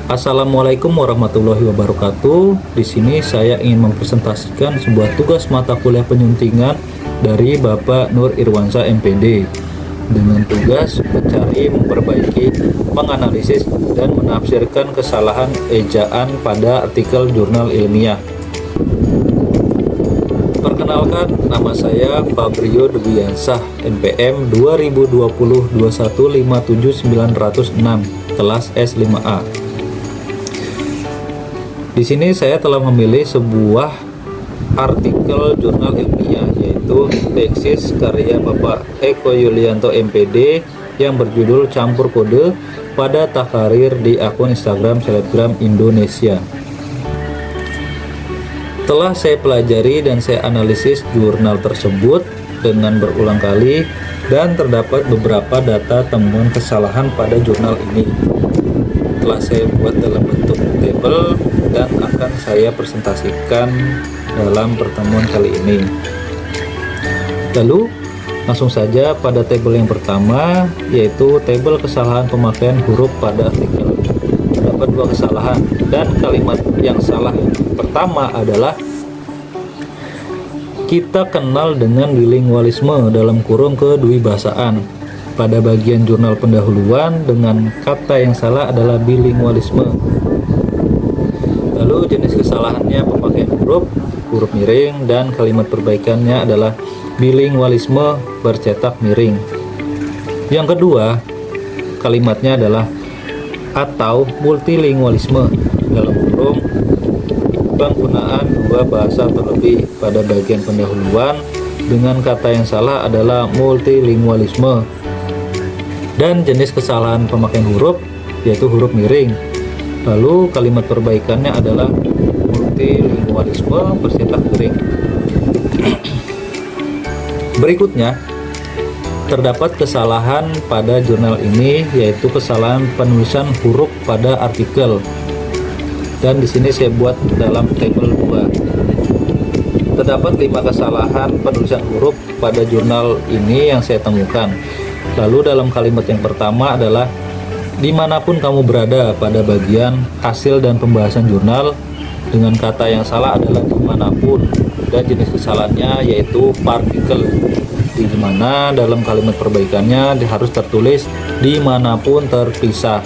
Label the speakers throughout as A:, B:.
A: Assalamualaikum warahmatullahi wabarakatuh. Di sini saya ingin mempresentasikan sebuah tugas mata kuliah penyuntingan dari Bapak Nur Irwansyah MPD dengan tugas mencari, memperbaiki, menganalisis, dan menafsirkan kesalahan ejaan pada artikel jurnal ilmiah. Perkenalkan, nama saya Fabrio Debiansah, NPM 2020-2157-906, kelas S5A. Di sini saya telah memilih sebuah artikel jurnal ilmiah, yaitu tesis karya Bapak Eko Yulianto MPD yang berjudul Campur Kode pada Tahkarir di akun Instagram Selebgram Indonesia. Telah saya pelajari dan saya analisis jurnal tersebut dengan berulang kali dan terdapat beberapa data temuan kesalahan pada jurnal ini. Telah saya buat dalam bentuk tabel dan akan saya presentasikan dalam pertemuan kali ini. Lalu langsung saja pada tabel yang pertama, yaitu tabel kesalahan pemakaian huruf pada artikel. Terdapat dua kesalahan dan kalimat yang salah pertama adalah kita kenal dengan bilingualisme dalam kurung kedewibahasaan. Pada bagian jurnal pendahuluan dengan kata yang salah adalah bilingualisme. Lalu jenis kesalahannya pemakaian huruf miring, dan kalimat perbaikannya adalah bilingualisme bercetak miring. Yang kedua, kalimatnya adalah atau multilingualisme dalam kurung penggunaan dua bahasa terlebih. Pada bagian pendahuluan dengan kata yang salah adalah multilingualisme. Dan jenis kesalahan pemakaian huruf yaitu huruf miring. Lalu kalimat perbaikannya adalah multilingualisme bercetak miring. Berikutnya, terdapat kesalahan pada jurnal ini, yaitu kesalahan penulisan huruf pada artikel. Dan di sini saya buat dalam tabel 2. Terdapat 5 kesalahan penulisan huruf pada jurnal ini yang saya temukan. Lalu dalam kalimat yang pertama adalah dimanapun kamu berada pada bagian hasil dan pembahasan jurnal, dengan kata yang salah adalah dimanapun, dan jenis kesalahannya yaitu partikel, di mana dalam kalimat perbaikannya harus tertulis dimanapun terpisah.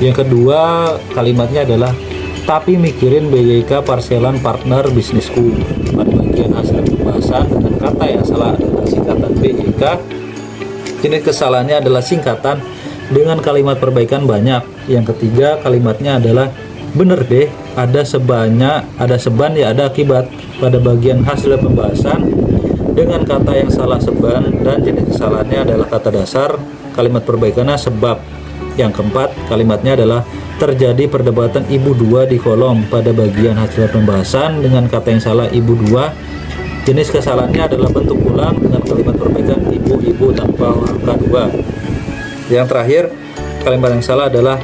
A: Yang kedua, kalimatnya adalah tapi mikirin BYK parselan partner bisnisku. Pada bagian hasil pembahasan dengan kata yang salah adalah singkatan BYK. Jenis kesalahannya adalah singkatan dengan kalimat perbaikan banyak. Yang ketiga, kalimatnya adalah bener deh, ada seban ya ada akibat. Pada bagian hasil pembahasan dengan kata yang salah seban, dan jenis kesalahannya adalah kata dasar. Kalimat perbaikannya sebab. Yang keempat, kalimatnya adalah terjadi perdebatan ibu dua di kolom. Pada bagian hasil pembahasan dengan kata yang salah ibu dua. Jenis kesalahannya adalah bentuk ulang dengan kalimat perbaikan ibu-ibu tanpa angka 2. Yang terakhir, kalimat yang salah adalah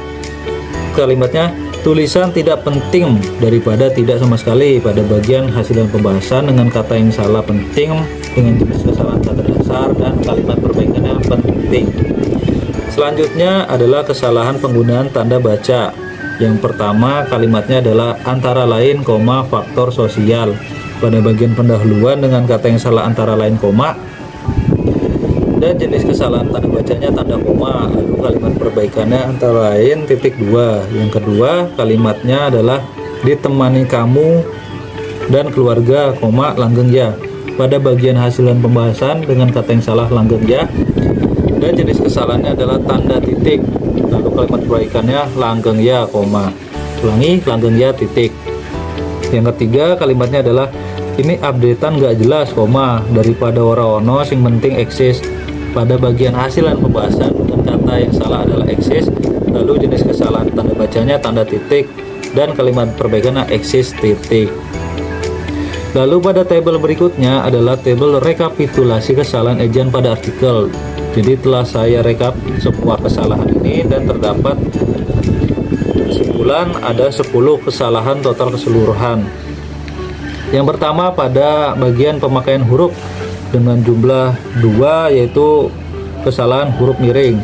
A: kalimatnya tulisan tidak penting daripada tidak sama sekali. Pada bagian hasil dan pembahasan dengan kata yang salah penting dengan jenis kesalahan kata dasar, dan kalimat perbaikannya penting. Selanjutnya adalah kesalahan penggunaan tanda baca. Yang pertama, kalimatnya adalah antara lain, faktor sosial. Pada bagian pendahuluan dengan kata yang salah antara lain, dan jenis kesalahan tanda bacanya tanda koma. Lalu kalimat perbaikannya antara lain titik 2. Yang kedua, kalimatnya adalah ditemani kamu dan keluarga, langgeng ya. Pada bagian hasil dan pembahasan dengan kata yang salah langgeng ya, dan jenis kesalahannya adalah tanda titik. Lalu kalimat perbaikannya langgeng ya, ulangi langgeng ya titik. Yang ketiga, kalimatnya adalah ini updatean gak jelas, daripada ora ono sing penting eksis. Pada bagian hasil dan pembahasan dengan kata yang salah adalah eksis. Lalu jenis kesalahan tanda bacanya tanda titik, dan kalimat perbaikannya eksis titik. Lalu pada tabel berikutnya adalah tabel rekapitulasi kesalahan ejaan pada artikel. Jadi telah saya rekap semua kesalahan ini, dan terdapat kesimpulan ada 10 kesalahan total keseluruhan. Yang pertama pada bagian pemakaian huruf dengan jumlah 2, yaitu kesalahan huruf miring.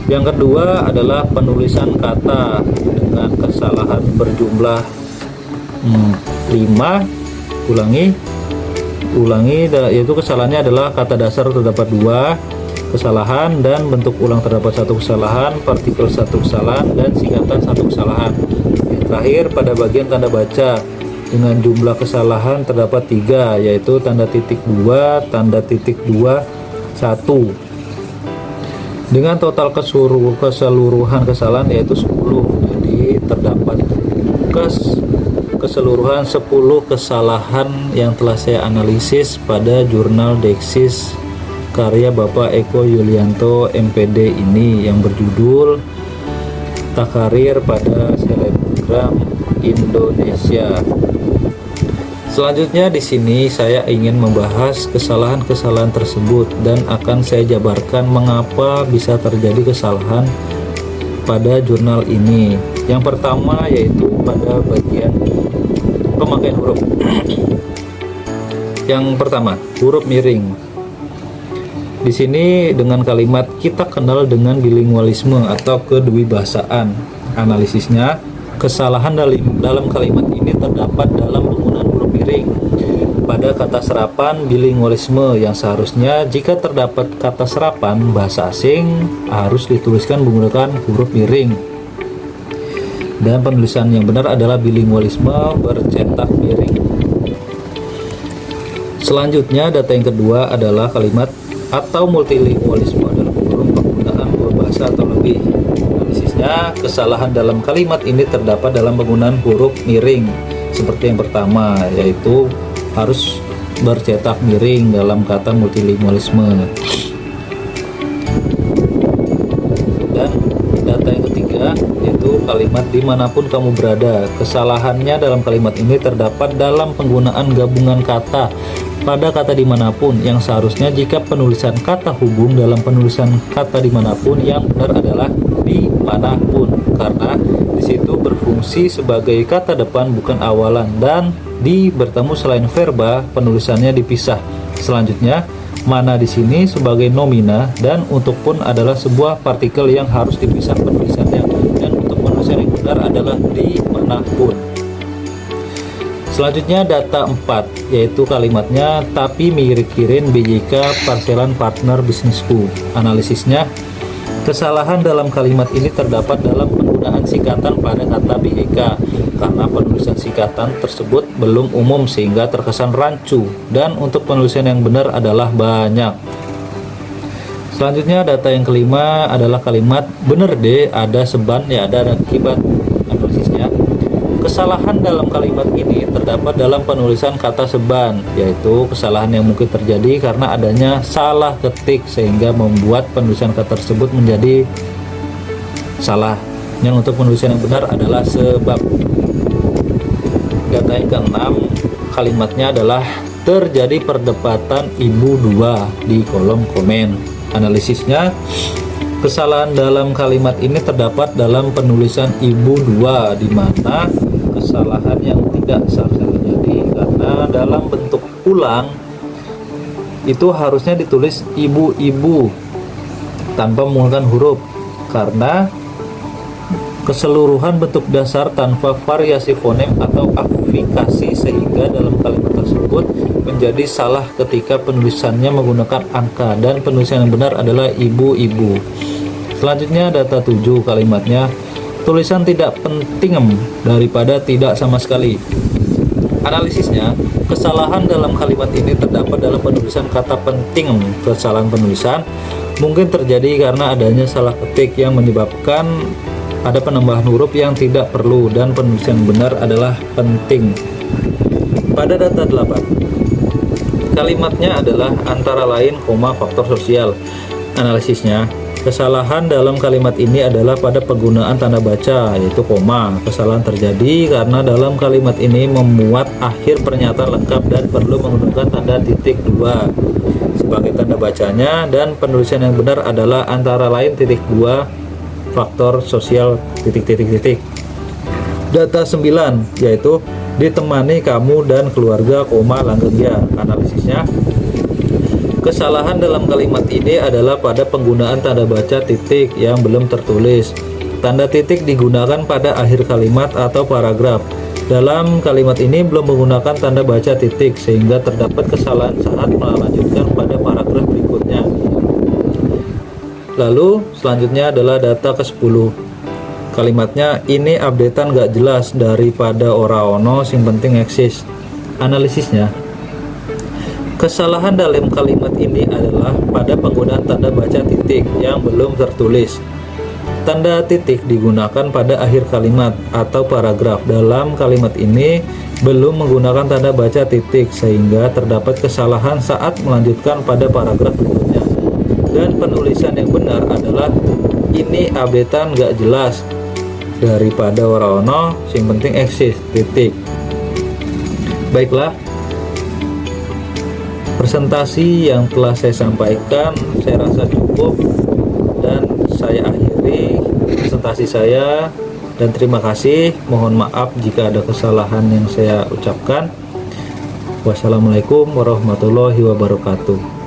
A: Yang kedua adalah penulisan kata dengan kesalahan berjumlah 5. Ulangi, yaitu kesalahannya adalah kata dasar terdapat 2 kesalahan dan bentuk ulang terdapat 1 kesalahan, partikel 1 kesalahan, dan singkatan 1 kesalahan. Yang terakhir pada bagian tanda baca dengan jumlah kesalahan terdapat 3, yaitu tanda titik 2, tanda titik 2, 1. Dengan total keseluruhan kesalahan yaitu 10. Jadi terdapat keseluruhan 10 kesalahan yang telah saya analisis pada jurnal Deksis karya Bapak Eko Yulianto MPD ini yang berjudul Takarir pada Selebgram Indonesia. Selanjutnya di sini saya ingin membahas kesalahan-kesalahan tersebut dan akan saya jabarkan mengapa bisa terjadi kesalahan pada jurnal ini. Yang pertama yaitu pada bagian pemakaian huruf. Yang pertama, huruf miring. Di sini dengan kalimat kita kenal dengan bilingualisme atau kedewibahasaan. Analisisnya, kesalahan dalam kalimat ini terdapat dalam penggunaan huruf miring pada kata serapan bilingualisme yang seharusnya jika terdapat kata serapan bahasa asing harus dituliskan menggunakan huruf miring. Dan penulisan yang benar adalah bilingualisme bercetak miring. Selanjutnya data yang kedua adalah kalimat atau multilingualisme dalam kurung penggunaan dua bahasa atau lebih. Analisisnya, kesalahan dalam kalimat ini terdapat dalam penggunaan huruf miring seperti yang pertama, yaitu harus bercetak miring dalam kata multilingualisme. Dan data yang ketiga yaitu kalimat dimanapun kamu berada. Kesalahannya dalam kalimat ini terdapat dalam penggunaan gabungan kata pada kata dimanapun yang seharusnya jika penulisan kata hubung dalam penulisan kata dimanapun yang benar adalah dimanapun, karena disitu berfungsi sebagai kata depan bukan awalan, dan di bertemu selain verba penulisannya dipisah. Selanjutnya mana di sini sebagai nomina dan untuk pun adalah sebuah partikel yang harus dipisah penulisannya, dan untuk penulisan yang benar adalah dimanapun. Selanjutnya data 4 yaitu kalimatnya tapi mikirin BJK parselan partner bisnisku. Analisisnya, kesalahan dalam kalimat ini terdapat dalam penggunaan singkatan pada kata BJK karena penulisan singkatan tersebut belum umum sehingga terkesan rancu, dan untuk penulisan yang benar adalah banyak. Selanjutnya data yang kelima adalah kalimat bener deh ada seban ya ada akibat. Analisisnya, kesalahan dalam kalimat ini terdapat dalam penulisan kata seban, yaitu kesalahan yang mungkin terjadi karena adanya salah ketik sehingga membuat penulisan kata tersebut menjadi salah. Yang untuk penulisan yang benar adalah sebab. Data yang keenam, kalimatnya adalah terjadi perdebatan ibu dua di kolom komen. Analisisnya, kesalahan dalam kalimat ini terdapat dalam penulisan ibu dua, di mana kesalahan yang tidak seharusnya terjadi karena dalam bentuk ulang itu harusnya ditulis ibu-ibu tanpa menggunakan huruf karena keseluruhan bentuk dasar tanpa variasi fonem atau afikasi, sehingga dalam kalimat tersebut menjadi salah ketika penulisannya menggunakan angka, dan penulisan yang benar adalah ibu-ibu. Selanjutnya data 7, kalimatnya tulisan tidak penting daripada tidak sama sekali. Analisisnya, kesalahan dalam kalimat ini terdapat dalam penulisan kata penting. Kesalahan penulisan mungkin terjadi karena adanya salah ketik yang menyebabkan ada penambahan huruf yang tidak perlu, dan penulisan benar adalah penting. Pada data 8, kalimatnya adalah antara lain, faktor sosial. Analisisnya, kesalahan dalam kalimat ini adalah pada penggunaan tanda baca, yaitu koma. Kesalahan terjadi karena dalam kalimat ini memuat akhir pernyataan lengkap dan perlu menggunakan tanda titik 2 sebagai tanda bacanya, dan penulisan yang benar adalah antara lain titik 2 faktor sosial titik. Data 9 yaitu ditemani kamu dan keluarga, langgeng ya. Analisisnya, Kesalahan dalam kalimat ini adalah pada penggunaan tanda baca titik yang belum tertulis. Tanda titik digunakan pada akhir kalimat atau paragraf. Dalam kalimat ini belum menggunakan tanda baca titik, sehingga terdapat kesalahan saat melanjutkan pada paragraf berikutnya. Lalu selanjutnya adalah data ke-10. Kalimatnya ini updatean gak jelas daripada ora ono sing penting eksis. Analisisnya, kesalahan dalam kalimat ini adalah pada penggunaan tanda baca titik yang belum tertulis. Tanda titik digunakan pada akhir kalimat atau paragraf. Dalam kalimat ini belum menggunakan tanda baca titik, sehingga terdapat kesalahan saat melanjutkan pada paragraf berikutnya. Dan penulisan yang benar adalah ini updatean gak jelas daripada ora ono sing penting eksis titik. Baiklah, presentasi yang telah saya sampaikan saya rasa cukup, dan saya akhiri presentasi saya, dan terima kasih. Mohon maaf jika ada kesalahan yang saya ucapkan. Wassalamualaikum warahmatullahi wabarakatuh.